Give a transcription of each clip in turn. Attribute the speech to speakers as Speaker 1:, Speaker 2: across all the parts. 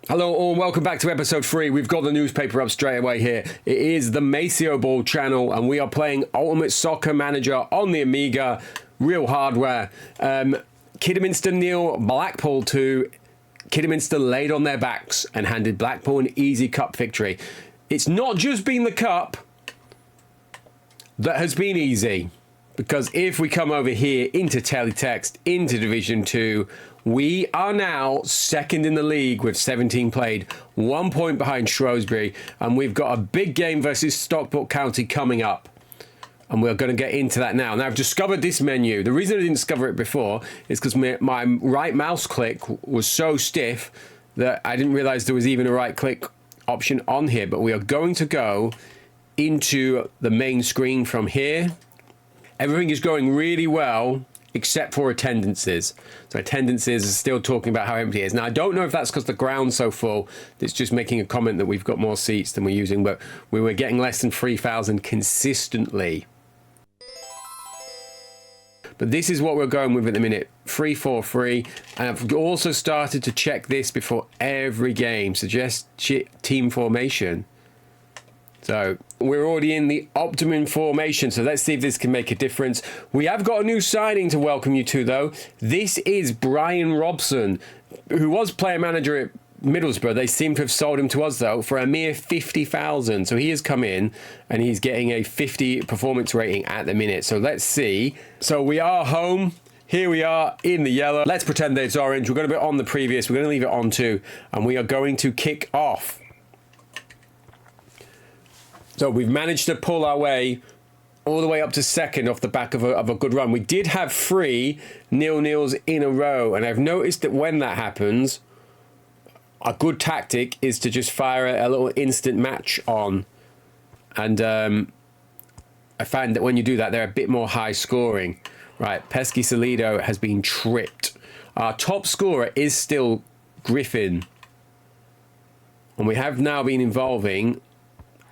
Speaker 1: Hello all, welcome back to episode 3. We've got the newspaper up straight away here. It is the Masio-Ball channel and we are playing Ultimate Soccer Manager on the Amiga. Real hardware. Kidderminster nil, Blackpool 2. Kidderminster laid on their backs and handed Blackpool an easy cup victory. It's not just been the cup that has been easy. Because if we come over here into teletext, into Division 2, we are now second in the league with 17 played, 1 point behind Shrewsbury, and we've got a big game versus Stockport County coming up. And we're going to get into that now. Now, I've discovered this menu. The reason I didn't discover it before is because my right mouse click was so stiff that I didn't realize there was even a right click option on here. But we are going to go into the main screen from here. Everything is going really well, except for attendances. So attendances are still talking about how empty it is. Now, I don't know if that's because the ground's so full. It's just making a comment that we've got more seats than we're using, but we were getting less than 3,000 consistently. But this is what we're going with at the minute, 3-4-3. And I've also started to check this before every game. Suggest team formation. So we're already in the optimum formation, so let's see if this can make a difference. We have got a new signing to welcome you to, though. This is Brian Robson, who was player manager at Middlesbrough. They seem to have sold him to us, though, for a mere 50,000. So he has come in, and he's getting a 50 performance rating at the minute. So let's see. So we are home. Here we are in the yellow. Let's pretend that it's orange. We're going to be on the previous. We're going to leave it on too, and we are going to kick off. So we've managed to pull our way all the way up to second off the back of a good run. We did have 3 nil-nils in a row, and I've noticed that when that happens, a good tactic is to just fire a little instant match on. And I find that when you do that, they're a bit more high scoring. Right, Pesky Salido has been tripped. Our top scorer is still Griffin. And we have now been involving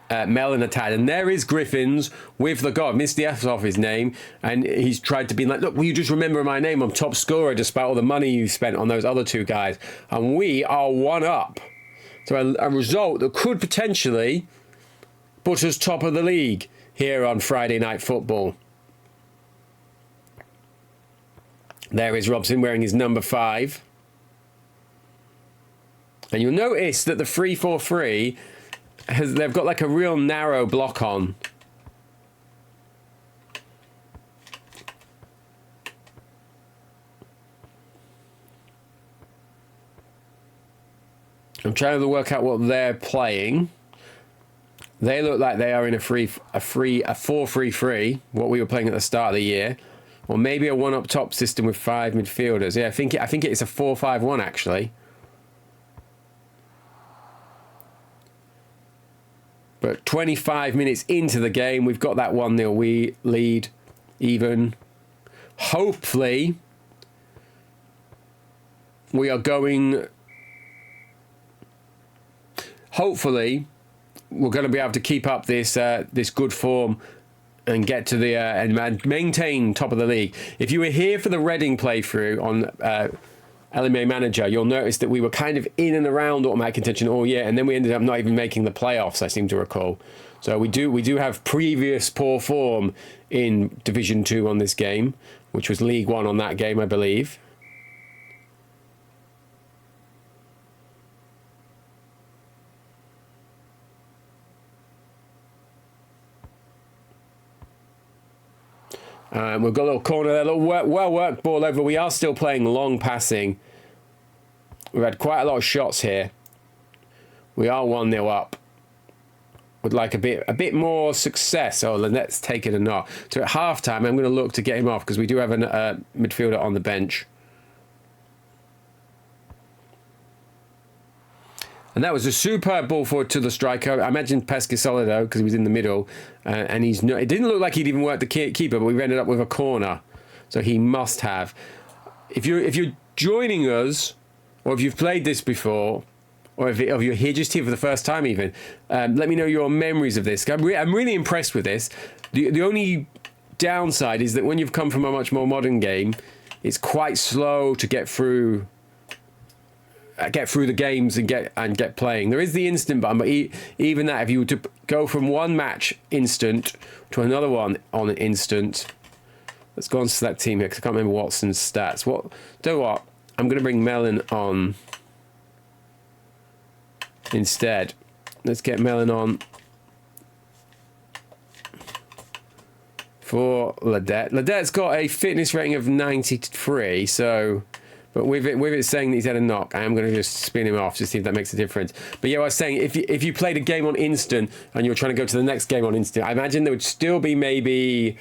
Speaker 1: Mel in attack, and there is Griffins with the goal. Missed the F off his name, and he's tried to be like, look, will you just remember my name? I'm top scorer despite all the money you spent on those other 2 guys, and we are 1 up. So a result that could potentially put us top of the league here on Friday Night Football. There is Robson wearing his number 5, and you'll notice that the 3-4-3 they've got like a real narrow block on. I'm trying to work out what they're playing. They look like they are in a 4-3-3, what we were playing at the start of the year, or maybe a 1 up top system with 5 midfielders. Yeah, I think it's a 4-5-1 actually. But 25 minutes into the game, we've got that 1-0 lead, even. Hopefully, we are going... Hopefully, we're going to be able to keep up this this good form and get to the... and maintain top of the league. If you were here for the Reading playthrough on... LMA Manager, you'll notice that we were kind of in and around automatic contention all year, and then we ended up not even making the playoffs, I seem to recall. So we do have previous poor form in Division 2 on this game, which was League 1 on that game, I believe. We've got a little corner there, a little well-worked ball over. We are still playing long passing. We've had quite a lot of shots here. We are 1-0 up. Would like a bit more success. So let's take it a notch. So at half-time, I'm going to look to get him off because we do have a midfielder on the bench. And that was a superb ball forward to the striker. I imagine Pescasolido because he was in the middle. And it didn't look like he'd even worked the keeper, but we ended up with a corner. So he must have. If you're joining us, or if you've played this before, or if you're here for the first time even, let me know your memories of this. I'm really impressed with this. The only downside is that when you've come from a much more modern game, it's quite slow to get through get through the games and get playing. There is the instant button, but even that, if you were to go from one match instant to another one on an instant, let's go on select team here because I can't remember Watson's stats. I'm going to bring Mellon on instead. Let's get Mellon on for Ledette. Ledette's got a fitness rating of 93, so... But with it saying that he's had a knock, I am going to just spin him off to see if that makes a difference. But yeah, I was saying, if you played a game on instant and you were trying to go to the next game on instant, I imagine there would still be maybe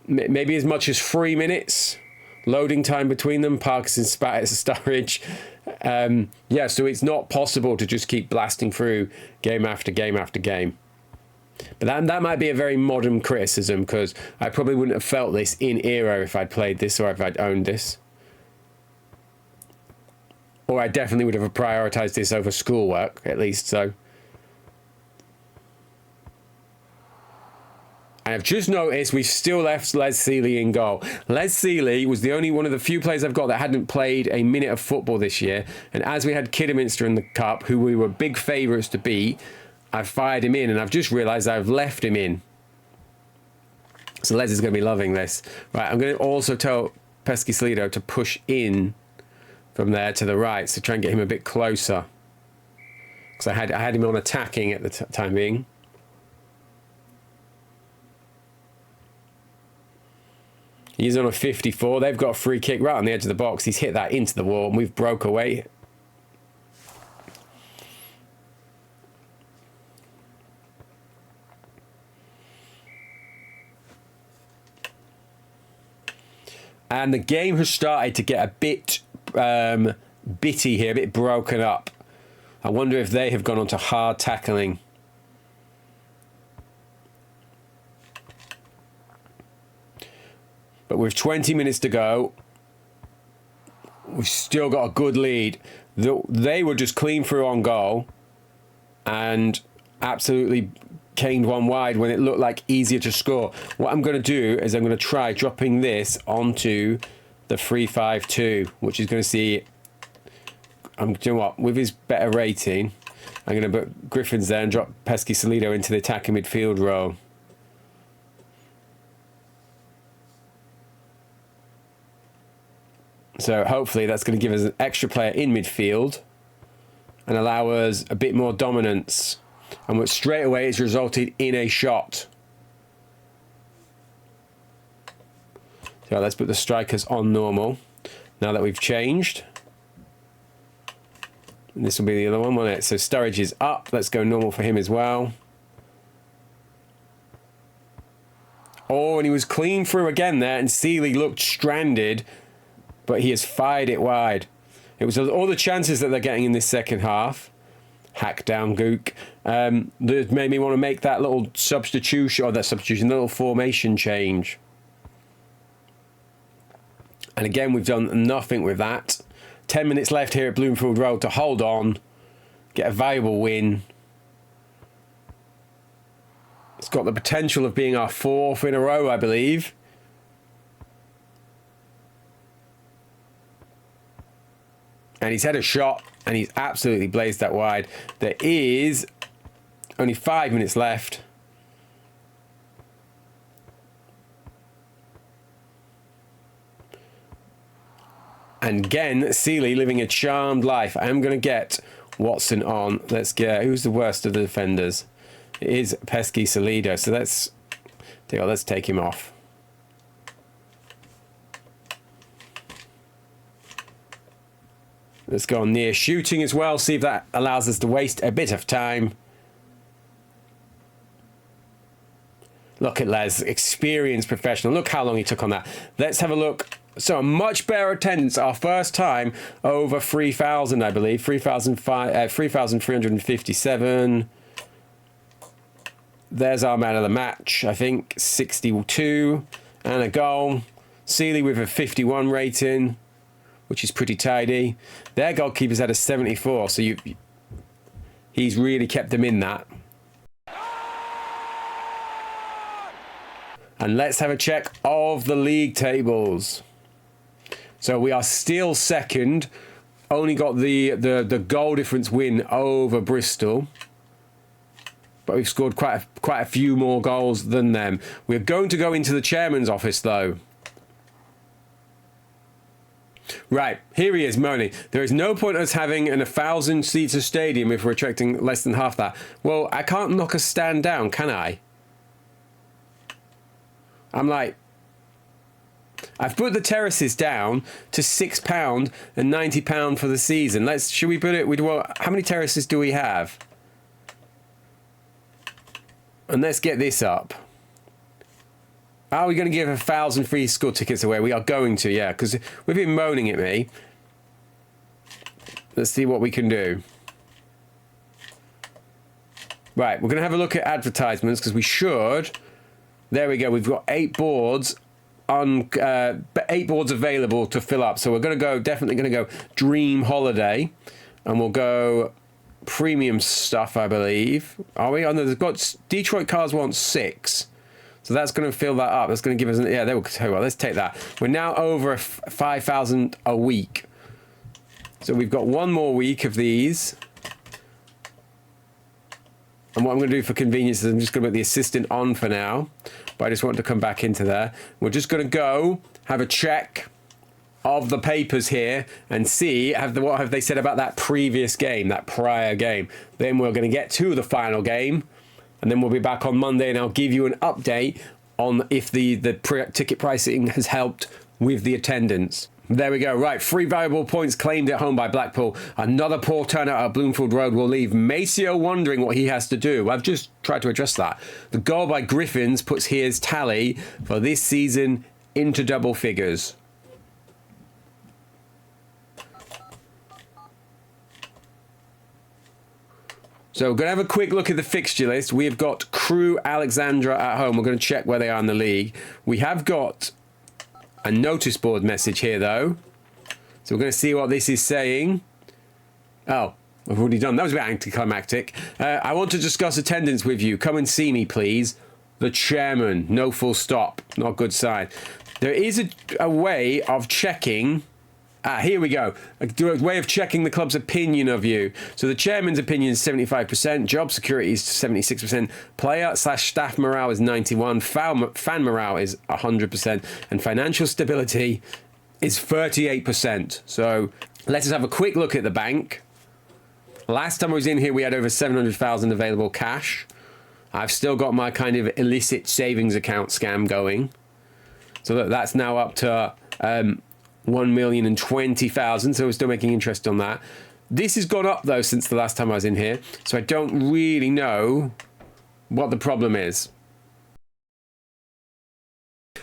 Speaker 1: as much as 3 minutes loading time between them. Parkinson spat at Sturridge. Yeah, so it's not possible to just keep blasting through game after game after game. But that might be a very modern criticism, because I probably wouldn't have felt this in era if I'd played this or if I'd owned this. Or I definitely would have prioritised this over schoolwork, at least so. And I've just noticed we've still left Les Sealey in goal. Les Sealey was the only one of the few players I've got that hadn't played a minute of football this year. And as we had Kidderminster in the Cup, who we were big favourites to beat, I fired him in, and I've just realised I've left him in. So Les is going to be loving this. Right, I'm going to also tell Pesky Salido to push in from there to the right, so try and get him a bit closer. Because I had him on attacking at the time being. He's on a 54. They've got a free kick right on the edge of the box. He's hit that into the wall, and we've broke away. And the game has started to get a bit bitty here, a bit broken up. I wonder if they have gone on to hard tackling. But with 20 minutes to go, we've still got a good lead. They were just clean through on goal and absolutely caned one wide when it looked like easier to score. What I'm going to do is I'm going to try dropping this onto the 3-5-2, which is going to see... I'm doing what? With his better rating, I'm going to put Griffins there and drop Pesky Salido into the attacking midfield role. So hopefully that's going to give us an extra player in midfield and allow us a bit more dominance. And straight away it's resulted in a shot. So let's put the strikers on normal. Now that we've changed. And this will be the other one, won't it? So Sturridge is up. Let's go normal for him as well. Oh, and he was clean through again there, and Sealey looked stranded, but he has fired it wide. It was all the chances that they're getting in this second half. Hack down Gook. That made me want to make that little substitution, the little formation change. And again, we've done nothing with that. 10 minutes left here at Bloomfield Road to hold on, get a valuable win. It's got the potential of being our 4th in a row, I believe. And he's had a shot, and he's absolutely blazed that wide. There is only 5 minutes left. And again, Sealey living a charmed life. I am going to get Watson on. Let's get... Who's the worst of the defenders? It is Pesky Salido. So let's take him off. Let's go on near shooting as well. See if that allows us to waste a bit of time. Look at Les. Experienced professional. Look how long he took on that. Let's have a look. So a much better attendance. Our first time over 3,000, I believe. 3,357. There's our man of the match, I think. 62 and a goal. Sealey with a 51 rating, which is pretty tidy. Their goalkeeper's had a 74, so he's really kept them in that. And let's have a check of the league tables. So we are still second, only got the goal difference win over Bristol. But we've scored quite a few more goals than them. We're going to go into the chairman's office, though. Right, here he is moaning. There is no point us having an 1,000-seater stadium if we're attracting less than half that. Well, I can't knock a stand down, can I? I'm like... I've put the terraces down to £6 and £90 for the season. Should we put it... Well, how many terraces do we have? And let's get this up. Are we going to give 1,000 free school tickets away? We are going to, yeah, because we've been moaning at me. Let's see what we can do. Right, we're going to have a look at advertisements because we should. There we go. We've got 8 boards on 8 boards available to fill up. So we're going to go, definitely going to go Dream Holiday, and we'll go premium stuff, I believe. Are we? Oh, no, they've got Detroit Cars want 6. So that's going to fill that up. That's going to give us an... Yeah, there we go. Well, let's take that. We're now over 5,000 a week. So we've got one more week of these. And what I'm going to do for convenience is I'm just going to put the assistant on for now. But I just want to come back into there. We're just going to go have a check of the papers here and see what have they said about that previous game, that prior game. Then we're going to get to the final game. And then we'll be back on Monday and I'll give you an update on if the ticket pricing has helped with the attendance. There we go. Right, 3 valuable points claimed at home by Blackpool. Another poor turnout at Bloomfield Road will leave Masio wondering what he has to do. I've just tried to address that. The goal by Griffins puts his tally for this season into double figures. So we're going to have a quick look at the fixture list. We have got Crewe Alexandra at home. We're going to check where they are in the league. We have got a notice board message here, though. So we're going to see what this is saying. Oh, I've already done. That was a bit anticlimactic. I want to discuss attendance with you. Come and see me, please. The chairman. No full stop. Not a good sign. There is a way of checking... here we go. A way of checking the club's opinion of you. So the chairman's opinion is 75%, job security is 76%, player/staff morale is 91%, fan morale is 100%, and financial stability is 38%. So let us have a quick look at the bank. Last time I was in here, we had over 700,000 available cash. I've still got my kind of illicit savings account scam going. So that's now up to... 1,020,000, so we're still making interest on that. This has gone up though since the last time I was in here, so I don't really know what the problem is.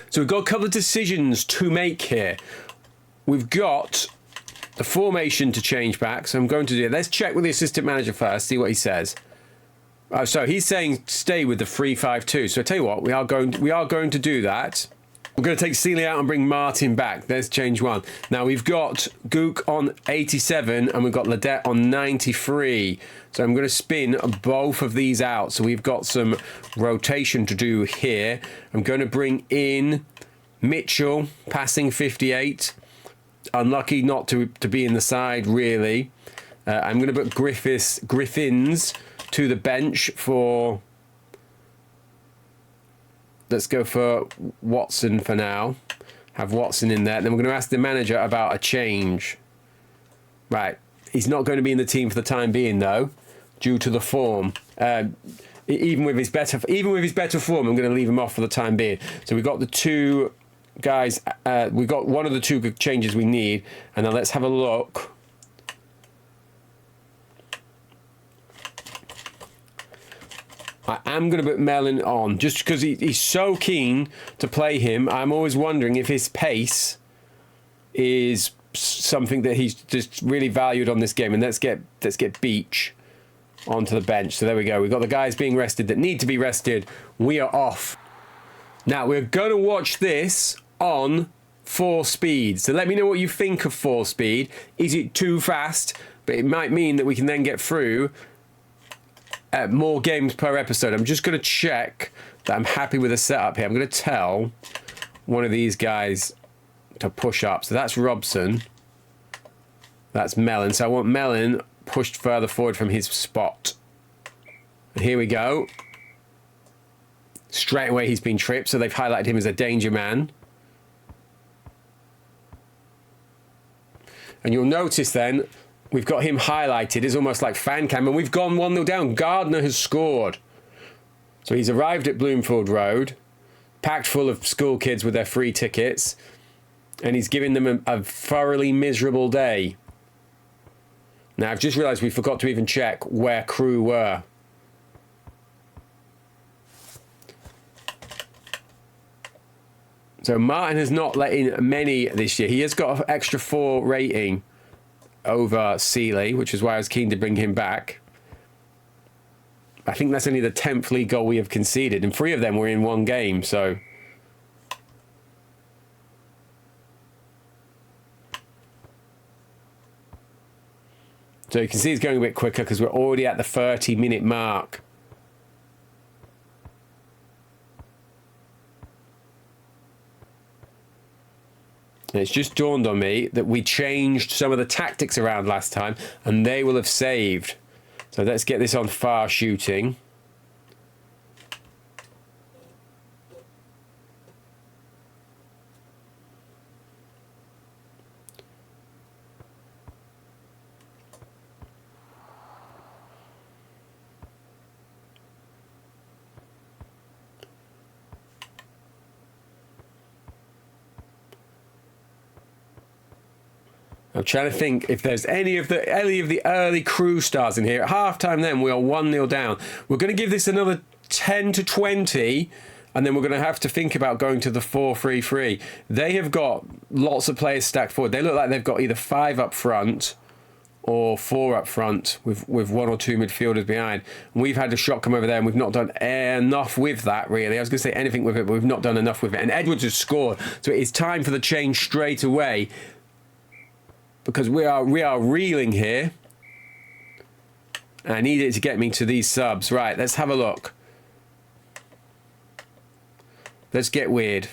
Speaker 1: So we've got a couple of decisions to make here. We've got the formation to change back, so I'm going to do it. Let's check with the assistant manager first, see what he says. Oh, so he's saying stay with the 3-5-2. So I tell you what, we are going to do that. We're going to take Seeley out and bring Martin back. Let's change one. Now, we've got Gook on 87 and we've got Ledette on 93. So I'm going to spin both of these out. So we've got some rotation to do here. I'm going to bring in Mitchell, passing 58. Unlucky not to be in the side, really. I'm going to put Griffins to the bench for... Let's go for Watson for now. Have Watson in there. Then we're going to ask the manager about a change. Right. He's not going to be in the team for the time being, though, due to the form. Even with his better form, I'm going to leave him off for the time being. So we've got the two guys. We've got one of the two changes we need. And now let's have a look. I am going to put Mellon on just because he's so keen to play him. I'm always wondering if his pace is something that he's just really valued on this game. And let's get Beach onto the bench. So there we go. We've got the guys being rested that need to be rested. We are off. Now we're going to watch this on 4 speed. So let me know what you think of 4 speed. Is it too fast? But it might mean that we can then get through more games per episode. I'm just going to check that I'm happy with the setup here. I'm going to tell one of these guys to push up. So that's Robson. That's Melon. So I want Melon pushed further forward from his spot. And here we go. Straight away he's been tripped, so they've highlighted him as a danger man. And you'll notice then, we've got him highlighted as almost like fan cam, and we've gone 1-0 down. Gardner has scored. So he's arrived at Bloomfield Road, packed full of school kids with their free tickets, and he's giving them a thoroughly miserable day. Now, I've just realised we forgot to even check where Crew were. So Martin has not let in many this year. He has got an extra 4 rating over Seeley, which is why I was keen to bring him back. I think that's only the 10th league goal we have conceded, and 3 of them were in one game, so... So you can see he's going a bit quicker because we're already at the 30-minute mark. And it's just dawned on me that we changed some of the tactics around last time, and they will have saved. So let's get this on far shooting. I'm trying to think if there's any of the early Crew stars in here. At half-time then, we are 1-0 down. We're going to give this another 10 to 20, and then we're going to have to think about going to the 4-3-3. They have got lots of players stacked forward. They look like they've got either 5 up front or 4 up front with 1 or 2 midfielders behind. And we've had a shot come over there, and we've not done enough with that, really. I was going to say anything with it, but we've not done enough with it. And Edwards has scored, so it is time for the change straight away. Because we are reeling here. I need it to get me to these subs. Right, let's have a look. Let's get weird.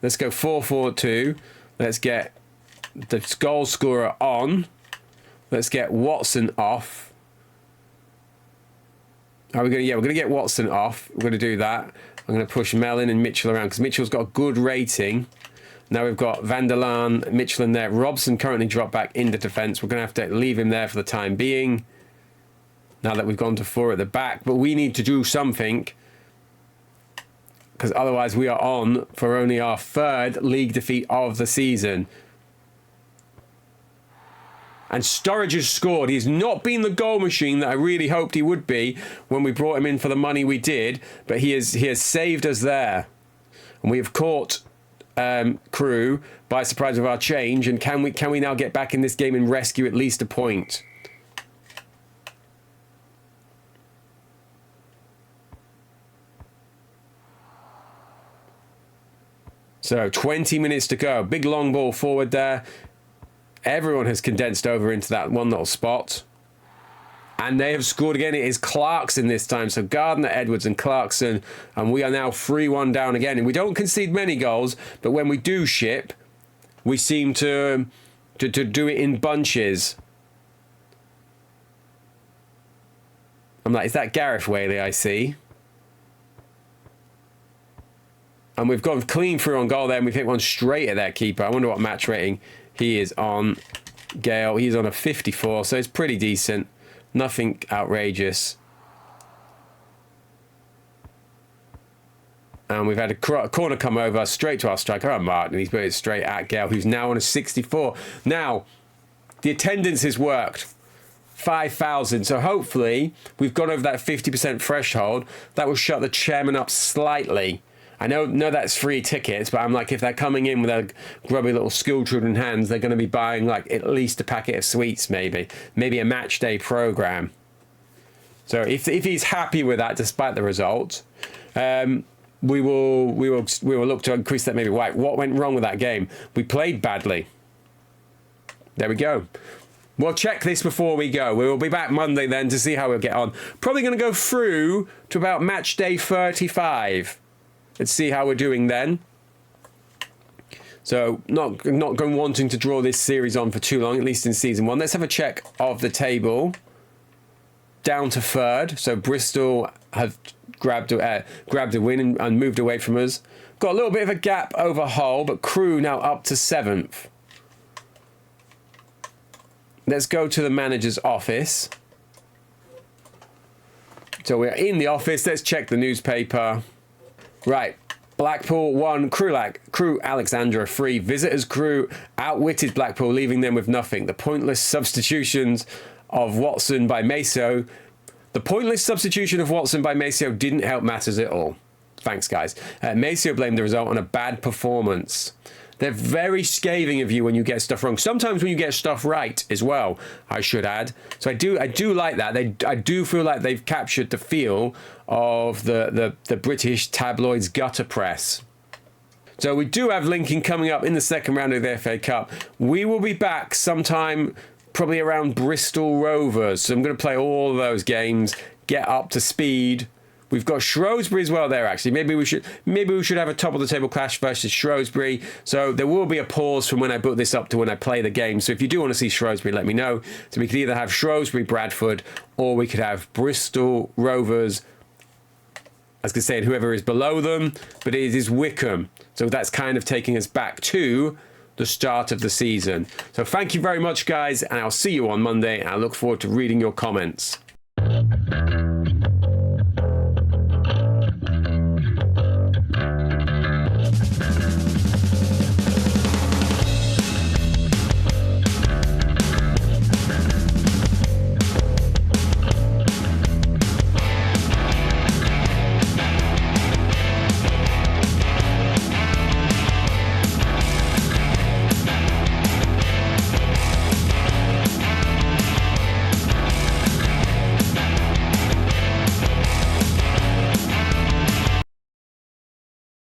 Speaker 1: Let's go 4-4-2. Let's get the goal scorer on. Let's get Watson off. Are we going to? Yeah, we're going to get Watson off. We're going to do that. I'm going to push Mellon and Mitchell around because Mitchell's got a good rating. Now we've got Van der Laan, Mitchell in there. Robson currently dropped back into defence. We're going to have to leave him there for the time being. Now that we've gone to 4 at the back. But we need to do something. Because otherwise we are on for only our 3rd league defeat of the season. And Sturridge has scored. He's not been the goal machine that I really hoped he would be when we brought him in for the money we did. But he has saved us there. And we have caught... Crew by surprise with our change, and can we now get back in this game and rescue at least a point? So 20 minutes to go. Big long ball forward there. Everyone has condensed over into that one little spot. And they have scored again. It is Clarkson this time. So Gardner, Edwards and Clarkson. And we are now 3-1 down again. And we don't concede many goals. But when we do ship, we seem to do it in bunches. I'm like, is that Gareth Whaley I see? And we've gone clean through on goal there. And we've hit one straight at that keeper. I wonder what match rating he is on. Gale, he's on a 54. So it's pretty decent. Nothing outrageous. And we've had a corner come over straight to our striker, Martin. He's put it straight at Gale, who's now on a 64. Now, the attendance has worked. 5,000. So hopefully we've gone over that 50% threshold. That will shut the chairman up slightly. I know that's free tickets, but I'm like, if they're coming in with their grubby little school children hands, they're going to be buying like at least a packet of sweets, maybe a match day program. So if he's happy with that, despite the result, we will look to increase that maybe. Right, what went wrong with that game? We played badly. There we go. We'll check this before we go. We will be back Monday then to see how we'll get on. Probably going to go through to about match day 35. Let's see how we're doing then. So not going wanting to draw this series on for too long, at least in season 1. Let's have a check of the table. Down to 3rd. So Bristol have grabbed a win and moved away from us. Got a little bit of a gap over Hull, but Crewe now up to 7th. Let's go to the manager's office. So we're in the office. Let's check the newspaper. Right. Blackpool 1, Crewe Alexandra 3. Visitors Crewe outwitted Blackpool, leaving them with nothing. The pointless substitutions of Watson by Masio. The pointless substitution of Watson by Masio didn't help matters at all. Thanks, guys. Masio blamed the result on a bad performance. They're very scathing of you when you get stuff wrong. Sometimes when you get stuff right as well, I should add. So I do like that. I do feel like they've captured the feel of the British tabloids gutter press. So we do have Lincoln coming up in the second round of the FA Cup. We will be back sometime probably around Bristol Rovers. So I'm going to play all of those games, get up to speed. We've got Shrewsbury as well there, actually. Maybe we should have a top of the table clash versus Shrewsbury. So there will be a pause from when I book this up to when I play the game. So if you do want to see Shrewsbury, let me know. So we could either have Shrewsbury Bradford, or we could have Bristol Rovers. I was going to say whoever is below them, but it is Wycombe. So that's kind of taking us back to the start of the season. So thank you very much, guys, and I'll see you on Monday. And I look forward to reading your comments.